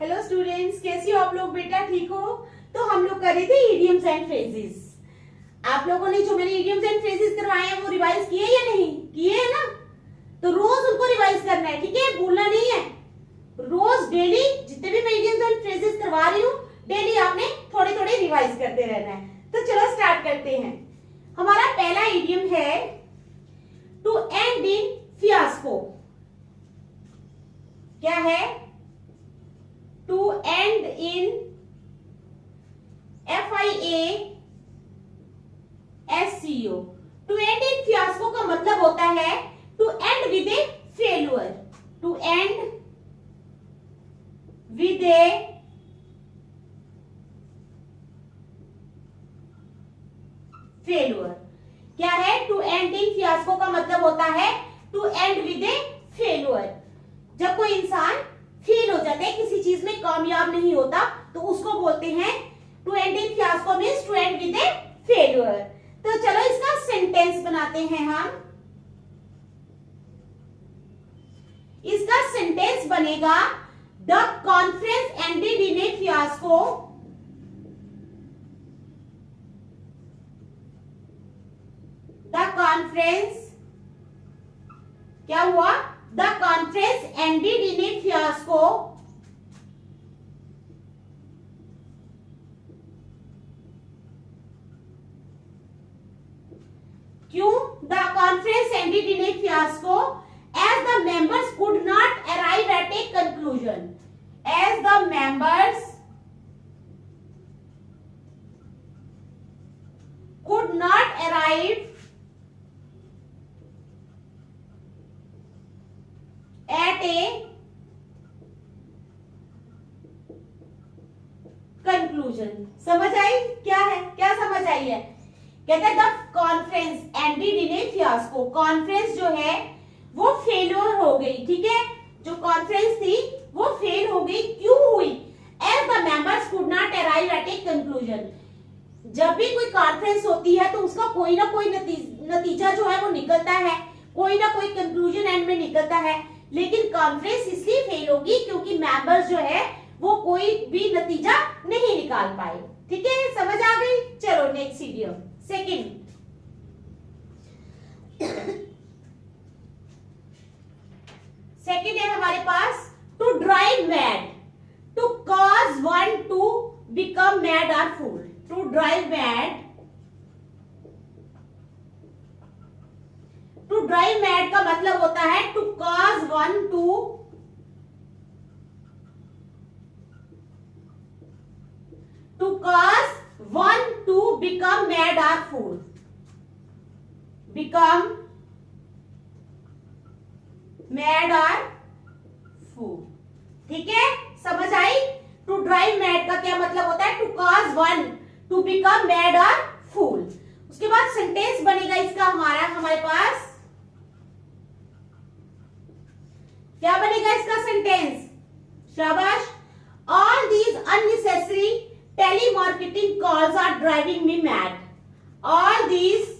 Hello students, कैसी हो आप लोग? बेटा ठीक हो? तो हम लोग कर रहे थे इडियम्स एंड फ्रेजेस। आप लोगों ने जो मैंने इडियम्स एंड फ्रेजेस करवाए हैं वो रिवाइज किए या नहीं किए है ना? तो रोज उनको रिवाइज करना है, ठीक है? भूलना नहीं है। रोज डेली जितने भी मैं इडियम्स एंड फ्रेजेस करवा रही हूँ, डेली आपने थोड़े थोड़े रिवाइज करते रहना है। तो चलो स्टार्ट करते हैं। हमारा पहला इडियम है टू एंड इन फियास्को। क्या है? To end in FIASCO। To end in fiasco का मतलब होता है to end with a failure. To end with a failure. क्या है? टू एंड इन फियास्को का मतलब होता है to end with a failure. जब कोई इंसान फेल हो जाता है, किसी चीज में कामयाब नहीं होता, तो उसको बोलते हैं to end in fiasco means to end with a failure. तो चलो इसका सेंटेंस बनाते हैं हम। इसका सेंटेंस बनेगा the conference ended in A fiasco. The conference क्या हुआ? The conference ended in a fiasco. क्यों the conference ended in a fiasco? As the members could not arrive at a conclusion. As the members could not arrive at a conclusion। समझ आई? क्या है? क्या समझ आई है? कहते हैं the conference ended in A fiasco. Conference जो है वो फेल्योर हो गई, ठीक है? जो कॉन्फ्रेंस थी वो फेल हो गई। क्यों हुई? As the members could not arrive at a conclusion. जब भी कोई कॉन्फ्रेंस होती है तो उसका कोई ना कोई नतीजा जो है वो निकलता है, कोई ना कोई कंक्लूजन एंड में निकलता है। लेकिन कॉन्फ्रेंस इसलिए फेल होगी क्योंकि मेंबर्स जो है वो कोई भी नतीजा नहीं निकाल पाए। ठीक है, समझ आ गई? चलो नेक्स्ट वीडियो। सेकंड सेकंड है हमारे पास to drive mad. To cause one to become mad और fool. To drive mad. To drive mad का मतलब होता है to cause one to become mad और फूल। बिकम मैड और फूल। ठीक है, समझ आई? टू ड्राइव मैड का क्या मतलब होता है? To cause one to become mad और फूल। उसके बाद सेंटेंस बनेगा इसका हमारे पास। क्या बनेगा इसका सेंटेंस? शाबाश। All these unnecessary telemarketing calls are driving me mad. All these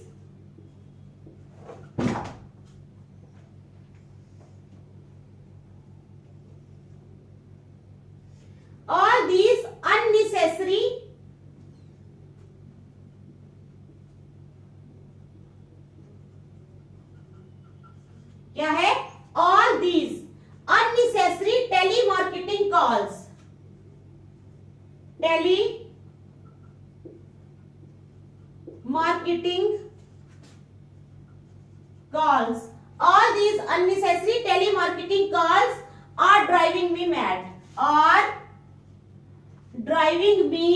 unnecessary क्या है? All these unnecessary telemarketing calls, all these unnecessary telemarketing calls are driving me mad, are driving me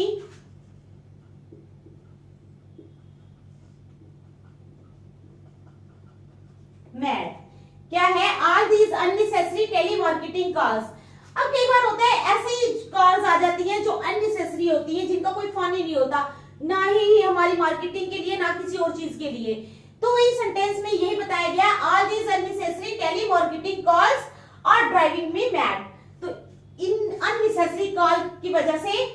mad। क्या है? All these unnecessary telemarketing calls. अब कई बार होता है ऐसे he calls आ जाती हैं जो अननेसेसरी होती हैं, जिनका कोई फन ही नहीं होता, ना ही हमारी मार्केटिंग के लिए ना किसी और चीज के लिए। तो इस सेंटेंस में यही बताया गया, all these unnecessary telemarketing calls are driving me mad. तो इन अननेसेसरी कॉल की वजह से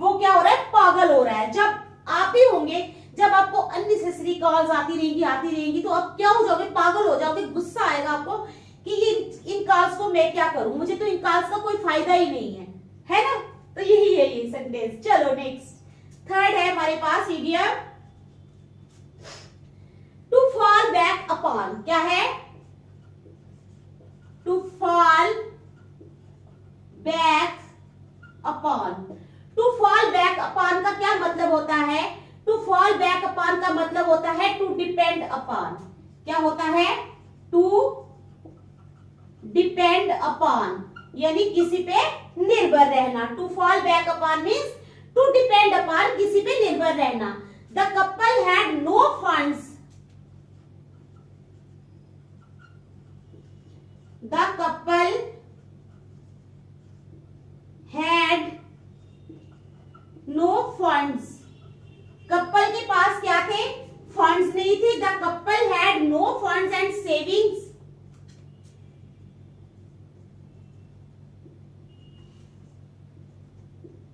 वो क्या हो रहा है? पागल हो रहा है। जब आप ही होंगे, जब आपको अननेसेसरी कॉल्स आती रहेंगी तो आप क्या हो जाओगे? पागल हो जाओगे। गुस्सा आएगा आपको कि इन कॉल्स को मैं क्या करूं, मुझे तो इन कॉल्स का कोई फायदा ही नहीं है, है ना। तो यही है ये सेंटेंस। चलो नेक्स्ट थर्ड है हमारे पास idiom to fall back upon. क्या है? To fall back upon. To fall back upon का क्या मतलब होता है? टू फॉल बैक अपॉन का मतलब होता है टू डिपेंड अपॉन। क्या होता है? टू डिपेंड अपॉन, यानी किसी पे निर्भर रहना। To fall back upon means to depend upon, किसी पे निर्भर रहना। The couple had no funds. The couple had no funds. Couple के पास क्या थे? फंड्स नहीं थे। The couple had no funds and savings.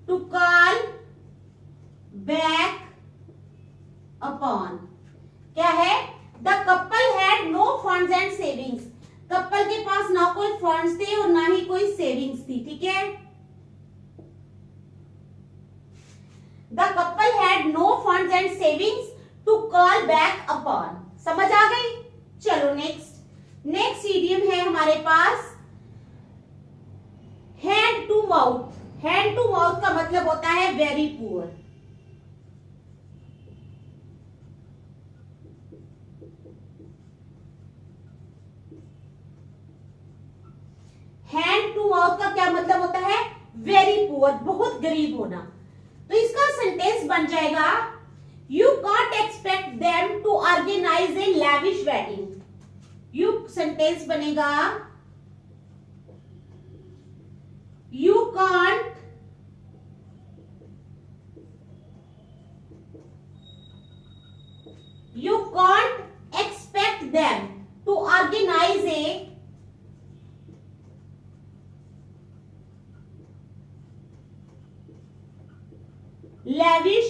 To call back upon. क्या है? The couple had no funds and savings. Couple के पास ना कोई फंड्स थे और ना ही कोई सेविंग्स थी। ठीक है। The couple had no funds and savings to call back upon. समझ आ गई? चलो नेक्स्ट इडियम है हमारे पास hand to mouth. Hand to mouth का मतलब होता है very poor. Hand to mouth का क्या मतलब होता है? वेरी पुअर, बहुत गरीब होना। तो इसका सेंटेंस बन जाएगा you can't expect them to organise a lavish wedding. You sentence बनेगा you can't expect them to organise a lavish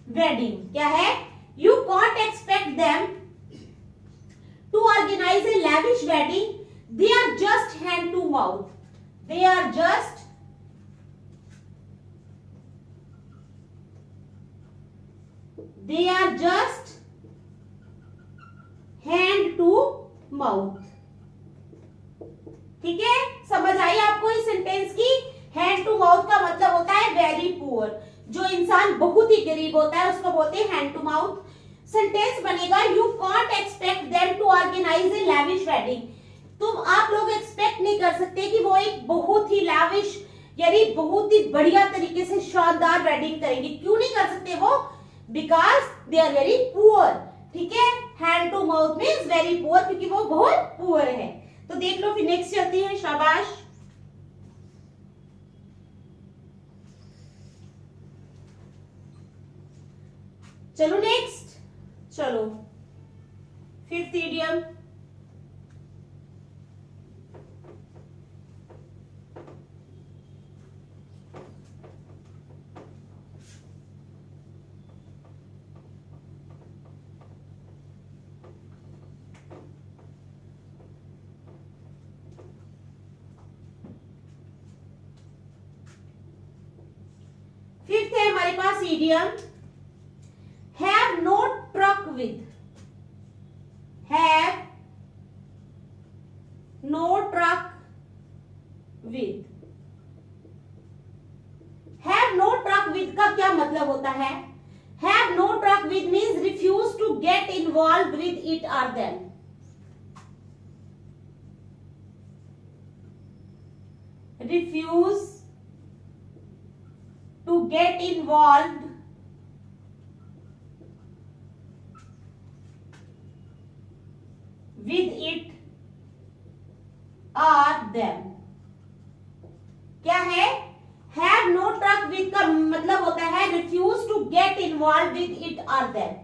wedding. क्या है? You can't expect them to organise a lavish wedding. They are just hand to mouth. They are just hand to mouth. ठीक है। समझ आई आपको इस sentence की? Hand to mouth का मतलब होता है वेरी पुअर। जो इंसान बहुत ही गरीब होता है उसको बोलते हैं हैंड टू माउथ। सेंटेंस बनेगा you can't expect them to organise a lavish wedding. तुम आप लोग एक्सपेक्ट नहीं कर सकते कि वो एक बहुत ही लैविश यानी बहुत ही बढ़िया तरीके से शानदार वेडिंग करेंगे। क्यों नहीं कर सकते वो? Because they are very poor. ठीक है। Hand to mouth means very poor, क्योंकि वो बहुत पुअर है। तो देख लो फिर नेक्स्ट चलती है। शाबाश। चलो नेक्स्ट। चलो फिफ्थ इडियम फिफ्थ है हमारे पास idiom have no truck with। have no truck with। have no truck with का क्या मतलब होता है? have no truck with means refuse to get involved with it or them। refuse to get involved with it or them। क्या है? have no truck with का मतलब होता है refuse to get involved with it or them।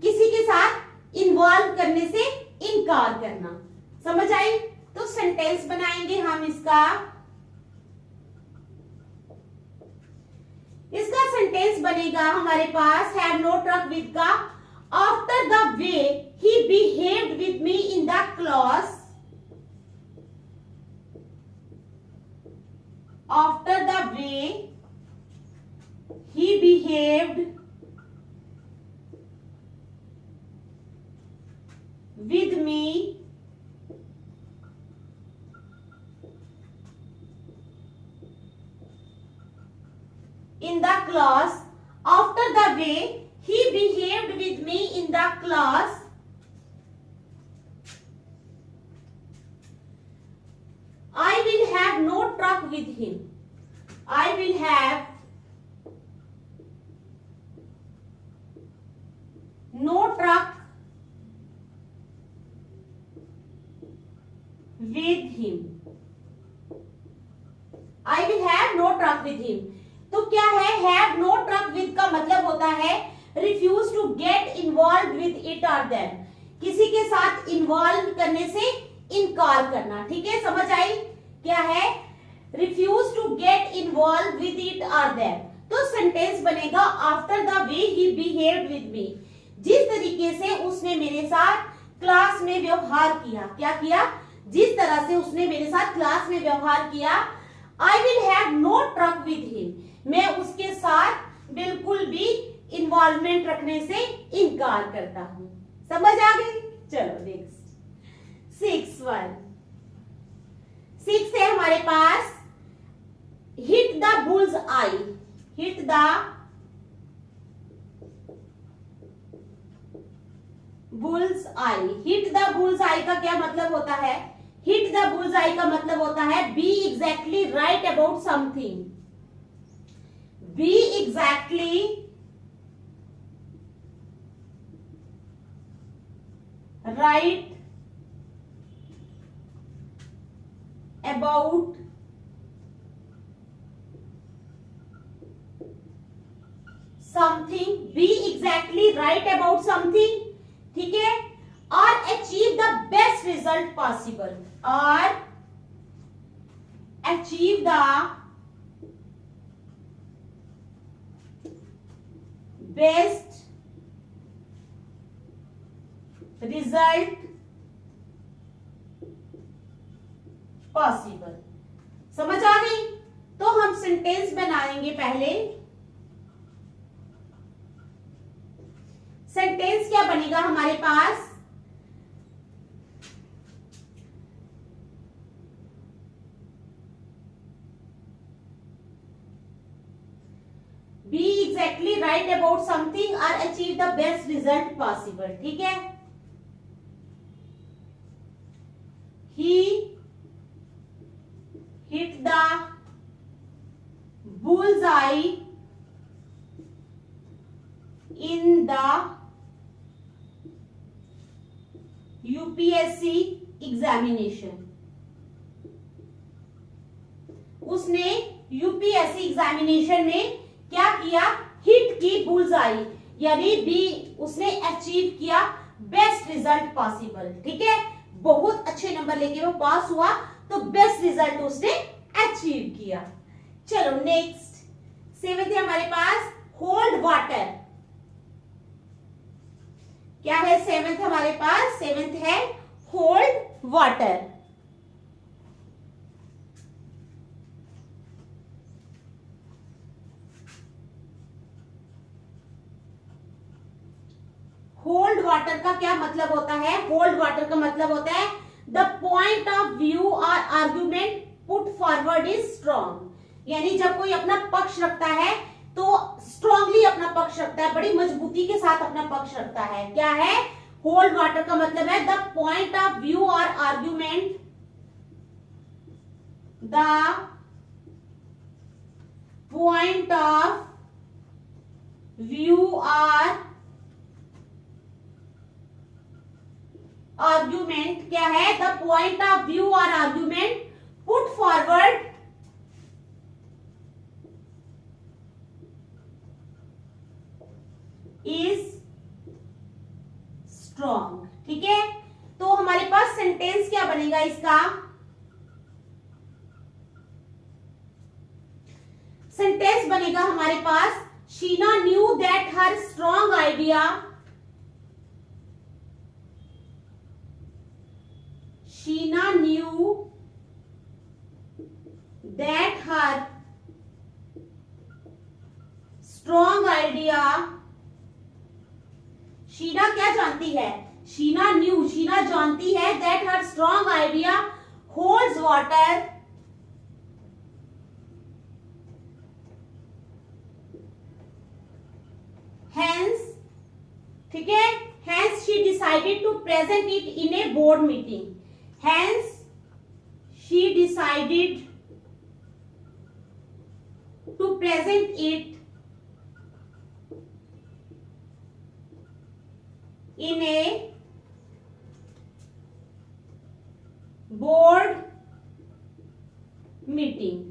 किसी के साथ involve करने से इनकार करना। समझ आई? तो सेंटेंस बनाएंगे हम इसका सेंटेंस बनेगा हमारे पास हैव नो ट्रक विद का after the way he behaved with me in the class। with me in the class. After the way he behaved with me in the class, I will have no truck with him. I will have no truck with him. I will have no truck with him. तो क्या है, have no truck with का मतलब होता है refuse to get involved with it or them, किसी के साथ इन्वॉल्व करने से इनकार करना। ठीक है, समझ आई? क्या है, refuse to get involved with it or them। तो सेंटेंस बनेगा after the way he behaved with me, जिस तरीके से उसने मेरे साथ क्लास में व्यवहार किया। क्या किया? जिस तरह से उसने मेरे साथ क्लास में व्यवहार किया। I will have no truck with him, मैं उसके साथ बिल्कुल भी इन्वॉल्वमेंट रखने से इनकार करता हूं। समझ आ गई? चलो नेक्स्ट 6 है हमारे पास hit the bull's eye. Hit the bull's eye. Hit the bull's eye का क्या मतलब होता है? हिट द बुल्स आई का मतलब होता है be exactly right about something. Be exactly right about something. Be exactly right about something. ठीक है, और achieve the best result possible. और achieve the best result possible. समझ आ गई? तो हम सेंटेंस बनाएंगे पहले। सेंटेंस क्या बनेगा हमारे पास? Be exactly right about something और achieve the best result possible. ठीक है, he hit the bull's eye in the UPSC examination. उसने यूपीएससी एग्जामिनेशन में क्या किया? हिट की बुल्स आई, यानी बी उसने अचीव किया बेस्ट रिजल्ट पॉसिबल। ठीक है, बहुत अच्छे नंबर लेके वो पास हुआ, तो बेस्ट रिजल्ट उसने अचीव किया। चलो नेक्स्ट 7 है हमारे पास होल्ड वाटर। क्या है 7 हमारे पास? 7 है होल्ड वाटर। होल्ड वाटर का क्या मतलब होता है? होल्ड वाटर का मतलब होता है द पॉइंट ऑफ व्यू और argument put forward is strong. यानी जब कोई अपना पक्ष रखता है तो स्ट्रांगली अपना पक्ष रखता है, बड़ी मजबूती के साथ अपना पक्ष रखता है। क्या है? होल्ड वाटर का मतलब है द पॉइंट ऑफ व्यू और argument, the point of view और आर्ग्यूमेंट। क्या है? द पॉइंट ऑफ व्यू और argument put forward is strong. ठीक है, तो हमारे पास सेंटेंस क्या बनेगा इसका? सेंटेंस बनेगा हमारे पास Sheena knew that her strong idea, Sheena knew that her strong idea. Sheena क्या जानती है? शीना न्यू, शीना जानती है that her strong idea holds water, hence, ठीक है, hence she decided to present it in a board meeting, hence she decided to present it in a board meeting।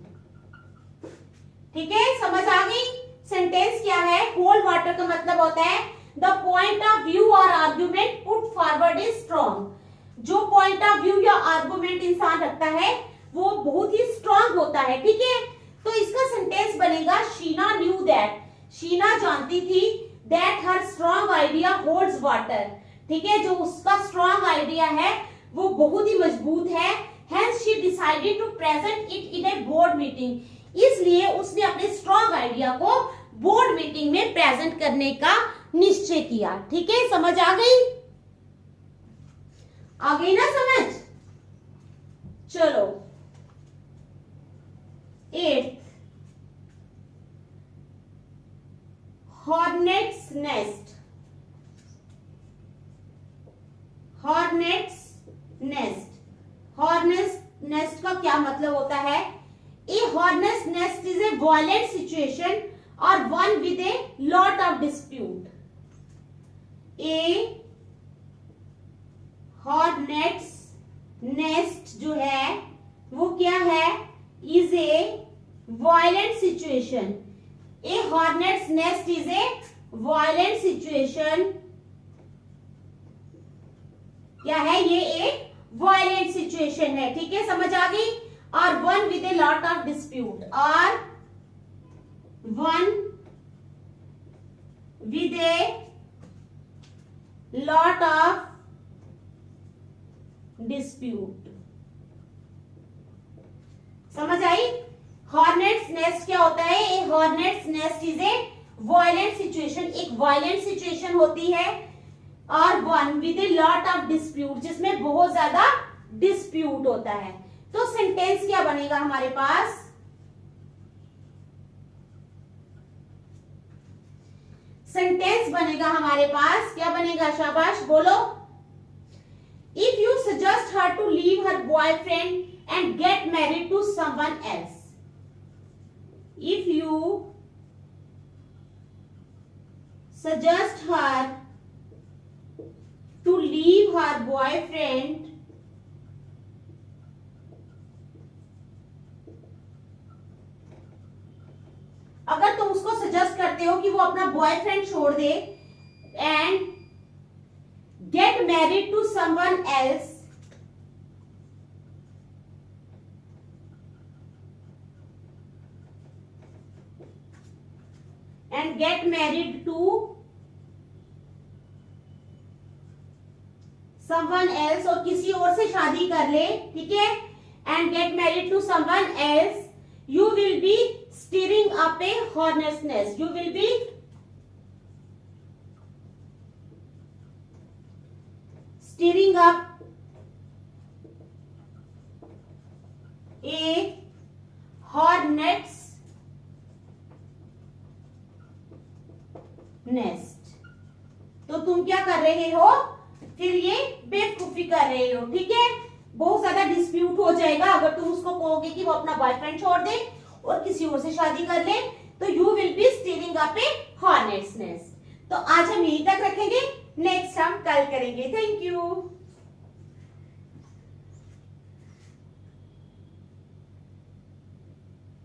ठीक है, समझ आ गई। सेंटेंस क्या है? होल्ड वाटर का मतलब होता है द पॉइंट ऑफ व्यू और argument put forward is strong. जो पॉइंट ऑफ व्यू या आर्ग्यूमेंट इंसान रखता है वो बहुत ही स्ट्रॉन्ग होता है। ठीक है, तो इसका सेंटेंस बनेगा शीना न्यू दैट, शीना जानती थी that her strong idea holds water. ठीक है, जो उसका स्ट्रॉन्ग आइडिया है वो बहुत ही मजबूत है। Hence she decided to present it in a board meeting, इसलिए उसने अपने स्ट्रॉन्ग आइडिया को बोर्ड मीटिंग में प्रेजेंट करने का निश्चय किया। ठीक है, समझ आ गई? आ गई ना समझ? चलो 8th, hornet's nest. Hornet's nest, hornet's nest का क्या मतलब होता है? A hornet's nest is a violent situation और one with a lot of dispute. A hornet's nest जो है वो क्या है? Is a violent situation. A hornet's nest is a violent situation। क्या है ये? एक violent situation है। ठीक है, समझ आ गई? और one with a lot of dispute, और one with a lot of dispute। समझ आई? हॉर्नेट्स नेस्ट क्या होता है? A hornet's nest is a violent situation, एक वायलेंट सिचुएशन होती है, और one with a lot of dispute, जिसमें बहुत ज्यादा डिस्प्यूट होता है। तो सेंटेंस क्या बनेगा हमारे पास? सेंटेंस बनेगा हमारे पास, क्या बनेगा? शाबाश बोलो। If you suggest her to leave her boyfriend and get married to someone else, if you suggest her to leave her boyfriend अगर तुम उसको सजेस्ट करते हो कि वो अपना बॉयफ्रेंड छोड़ दे and get married to someone else, and get married to someone else, और किसी और से शादी कर ले, ठीक है, and get married to someone else, you will be stirring up a hornet's nest, you will be stirring up a hornet's nest. तो तुम क्या कर रहे हो? फिर ये बेवकूफी कर रहे हो। ठीक है, बहुत ज्यादा डिस्प्यूट हो जाएगा अगर तुम उसको कहोगे कि वो अपना बॉयफ्रेंड छोड़ दे और किसी और से शादी कर ले, तो you will be steering up A hornet's nest. तो आज हम यहीं तक रखेंगे, नेक्स्ट हम कल करेंगे। Thank you.